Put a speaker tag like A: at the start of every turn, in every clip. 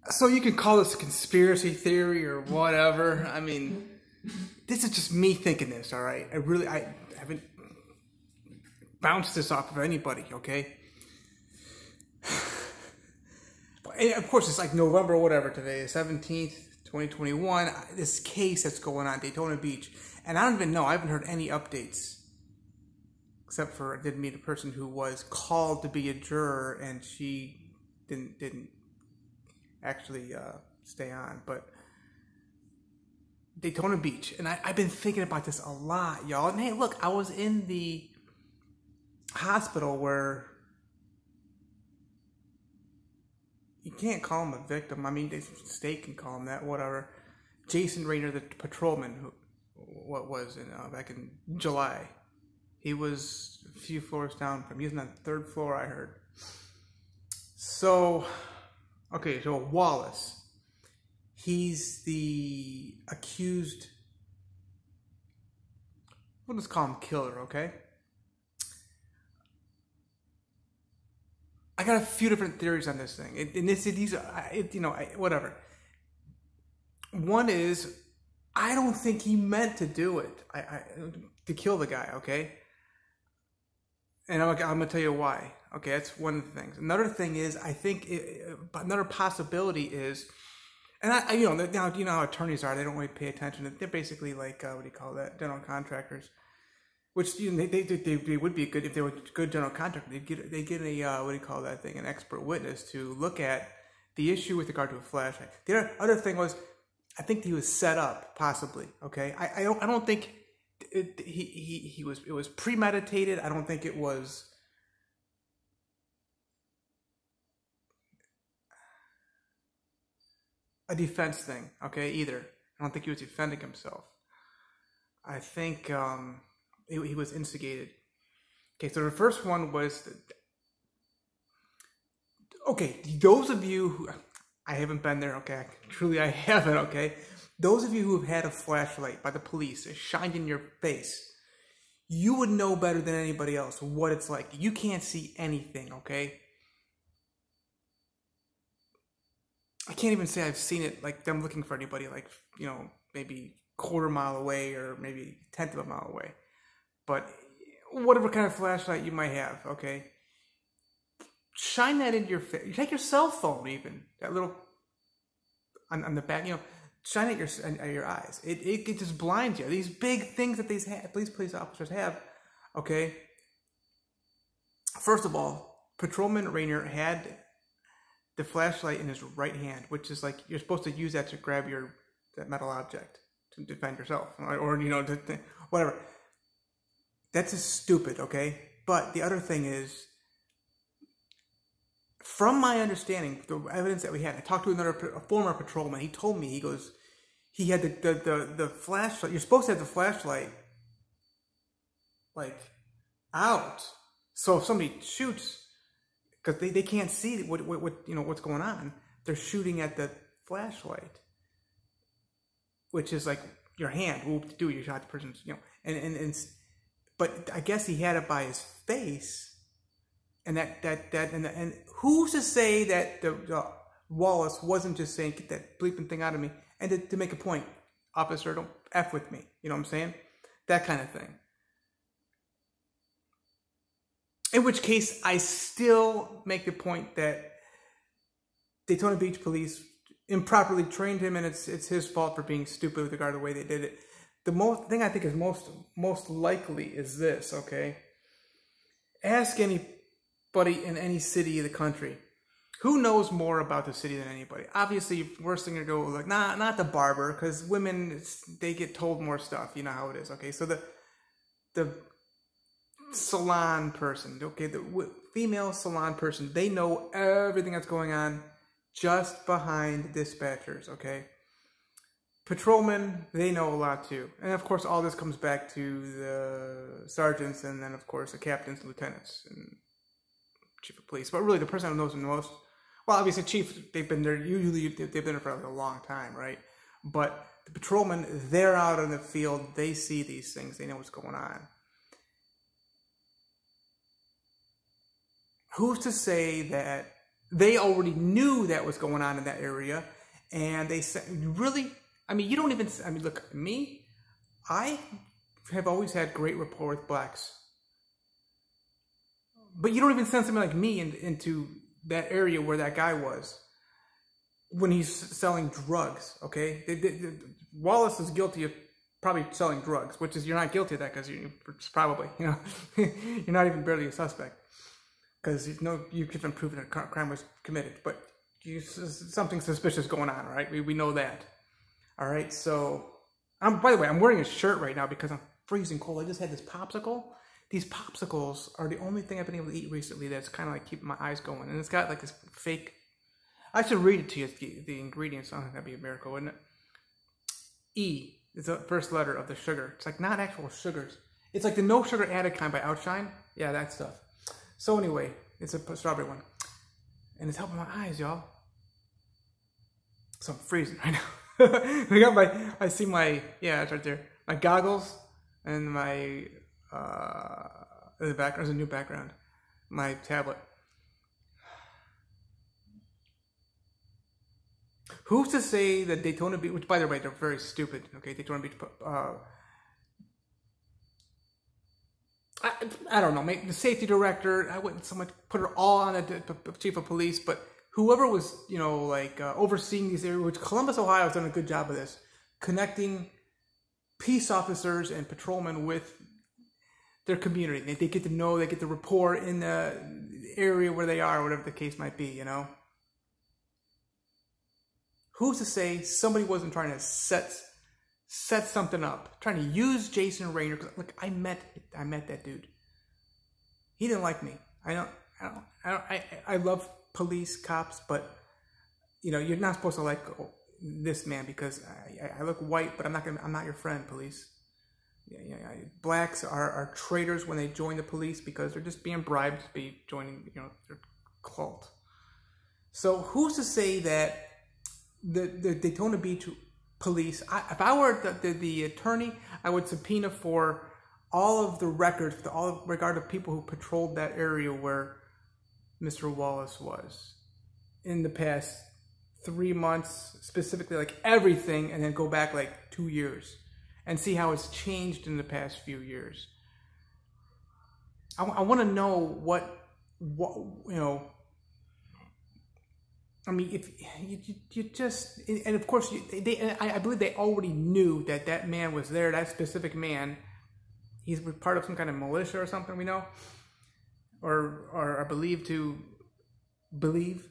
A: So you can call this a conspiracy theory or whatever. I mean, this is just me thinking this, all right? I haven't bounced this off of anybody, okay? And of course, it's like November or whatever today, 17th, 2021. This case that's going on, Daytona Beach. And I don't even know, I haven't heard any updates. Except for I did meet a person who was called to be a juror and she didn't actually stay on. But Daytona Beach, and I've been thinking about this a lot, y'all. And hey, look, I was in the hospital where you can't call him a victim. I mean, the state can call him that, whatever. Jason Rainier, the patrolman, who back in July. He was a few floors down from me. He was on the third floor, I heard. So, okay, so Wallace. He's the accused, we'll just call him killer, okay? I got a few different theories on this thing. Whatever. One is, I don't think he meant to do it. To kill the guy, okay? And I'm going to tell you why. Okay, that's one of the things. Another thing is, I think another possibility is, and now you know how attorneys are. They don't really pay attention. They're basically like what do you call that? General contractors. Which they would be good if they were good general contractors. They get a what do you call that thing? An expert witness to look at the issue with regard to a flashlight. The other thing was, I think he was set up possibly. Okay, I don't think. It was premeditated. I don't think it was a defense thing, okay, either. I don't think he was defending himself. I think he was instigated. Okay, so the first one was, okay, those of you who, I haven't been there, okay, truly I haven't, okay. Those of you who have had a flashlight by the police shined in your face, you would know better than anybody else what it's like. You can't see anything, okay? I can't even say I've seen it like them looking for anybody, like, you know, maybe quarter mile away or maybe 1/10 of a mile away. But whatever kind of flashlight you might have, okay? Shine that into your face. Take your cell phone even, that little, on the back, you know, shine at your eyes. It just blinds you. These big things that these police officers have, okay? First of all, Patrolman Rainier had the flashlight in his right hand, which is like, you're supposed to use that to grab that metal object to defend yourself, or you know, whatever. That's just stupid, okay? But the other thing is, from my understanding, the evidence that we had, I talked to a former patrolman. He told me, he goes, he had the flashlight. You're supposed to have the flashlight like out, so if somebody shoots, because they can't see what you know what's going on, they're shooting at the flashlight, which is like your hand. Whoop, you shot the person's, you know, and but I guess he had it by his face. And and who's to say that the Wallace wasn't just saying, get that bleeping thing out of me, and to make a point, officer, don't F with me. You know what I'm saying? That kind of thing. In which case, I still make the point that Daytona Beach police improperly trained him, and it's his fault for being stupid with regard to the way they did it. The thing I think is most likely is this, okay? Ask anybody in any city of the country, who knows more about the city than anybody? Obviously, worst thing to go like, nah, not the barber, because women, they get told more stuff. You know how it is, okay? So the salon person, okay, the female salon person, they know everything that's going on just behind the dispatchers, okay? Patrolmen, they know a lot too. And of course, all this comes back to the sergeants and then, of course, the captains and lieutenants and chief of police. But really, the person who knows the most, well, obviously, chief, they've been there, usually they've been there for like a long time, right? But the patrolmen, they're out in the field, they see these things, they know what's going on. Who's to say that They already knew that was going on in that area, and they said, really? I mean, you don't even, I mean, look, me, I have always had great rapport with blacks. But you don't even send somebody like me into that area where that guy was when he's selling drugs, okay? Wallace is guilty of probably selling drugs, which is, you're not guilty of that because you're probably, you know, you're not even barely a suspect because you haven't proven a crime was committed, but something suspicious going on, right? We know that. All right, so, by the way, I'm wearing a shirt right now because I'm freezing cold. I just had this popsicle. These popsicles are the only thing I've been able to eat recently that's kind of like keeping my eyes going. And it's got like this fake, I should read it to you, the ingredients. I don't think that'd be a miracle, wouldn't it? E is the first letter of the sugar. It's like not actual sugars. It's like the no sugar added kind by Outshine. Yeah, that stuff. So anyway, it's a strawberry one. And it's helping my eyes, y'all. So I'm freezing right now. I got I see my, yeah, it's right there. My goggles and my, in the background, there's a new background. My tablet. Who's to say that Daytona Beach, which by the way, they're very stupid, okay, Daytona Beach, I don't know, the safety director, I wouldn't so much put it all on the chief of police, but whoever was, you know, like overseeing these areas, which Columbus, Ohio has done a good job of this, connecting peace officers and patrolmen with their community. They get to know, they get the rapport in the area where they are, whatever the case might be, you know. Who's to say somebody wasn't trying to set something up, trying to use Jason Rainier? Cause look, I met that dude. He didn't like me. I love police, cops, but you know, you're not supposed to like this man because I look white, but I'm not your friend, police. Blacks are traitors when they join the police because they're just being bribed to be joining, you know, their cult. So who's to say that the Daytona Beach police, if I were the attorney, I would subpoena for all of the records, all regard to people who patrolled that area where Mr. Wallace was in the past 3 months, specifically, like everything, and then go back like 2 years and see how it's changed in the past few years. I want to know what you know. I mean, if you just, and of course, I believe they already knew that man was there, that specific man. He's part of some kind of militia or something, we know, or are believed to believe,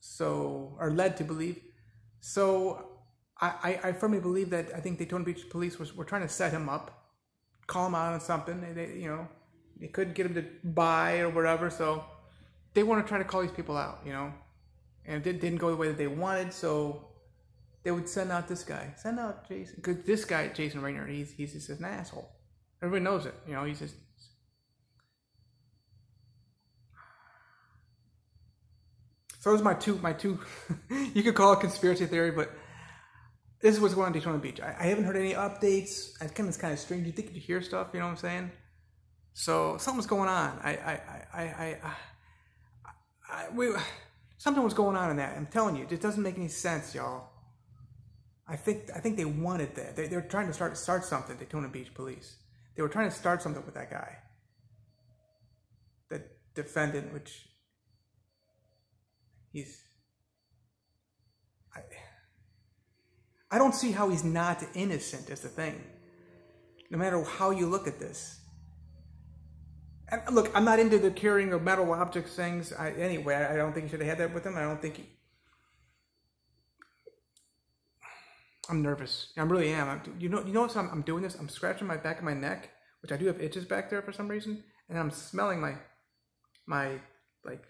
A: so, or led to believe. So I firmly believe that I think Daytona Beach police were trying to set him up, call him out on something. They you know, they couldn't get him to buy or whatever, so they want to try to call these people out, you know. And it didn't go the way that they wanted, so they would send out this guy. Send out Jason. Because this guy, Jason Rainier, he's just an asshole. Everybody knows it. You know, he's just... So those are my two you could call it conspiracy theory, but this is what's going on in Daytona Beach. I haven't heard any updates. It's kind of strange. You think you hear stuff, you know what I'm saying? So something's going on. Something was going on in that. I'm telling you, it doesn't make any sense, y'all. I think they wanted that. They were trying to start something. Daytona Beach police. They were trying to start something with that guy, the defendant, which I don't see how he's not innocent. Is the thing. No matter how you look at this. And look, I'm not into the carrying of metal objects things. Anyway, I don't think he should have had that with him. I don't think I'm nervous. I really am. You know what? I'm doing this. I'm scratching my back of my neck, which I do have itches back there for some reason, and I'm smelling my like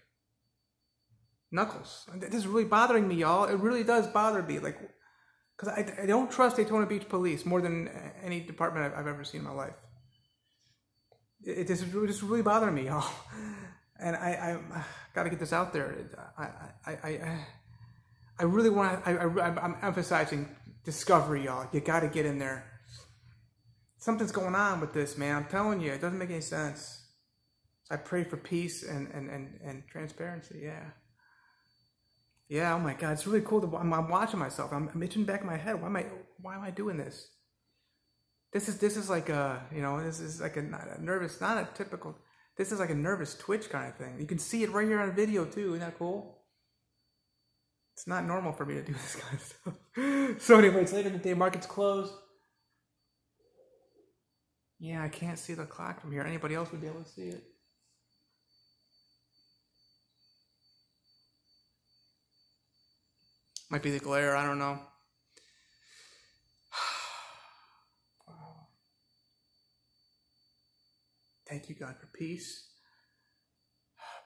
A: knuckles. This is really bothering me, y'all. It really does bother me, like, because I don't trust Daytona Beach police more than any department I've ever seen in my life. It is just really bothering me, y'all, and I got to get this out there. I really want. I'm emphasizing discovery, y'all. You got to get in there. Something's going on with this, man. I'm telling you, it doesn't make any sense. I pray for peace and transparency. Yeah. Yeah, oh my God, it's really cool. I'm watching myself. I'm itching back in my head. Why am I doing this? This is like this is like not a nervous, not a typical. This is like a nervous twitch kind of thing. You can see it right here on video too. Isn't that cool? It's not normal for me to do this kind of stuff. So anyway, it's later in the day. Market's closed. Yeah, I can't see the clock from here. Anybody else would be able to see it. Might be the glare. I don't know. Wow. Thank you, God, for peace.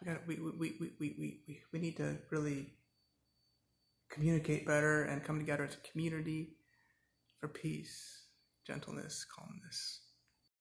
A: We need to really communicate better and come together as a community for peace, gentleness, calmness.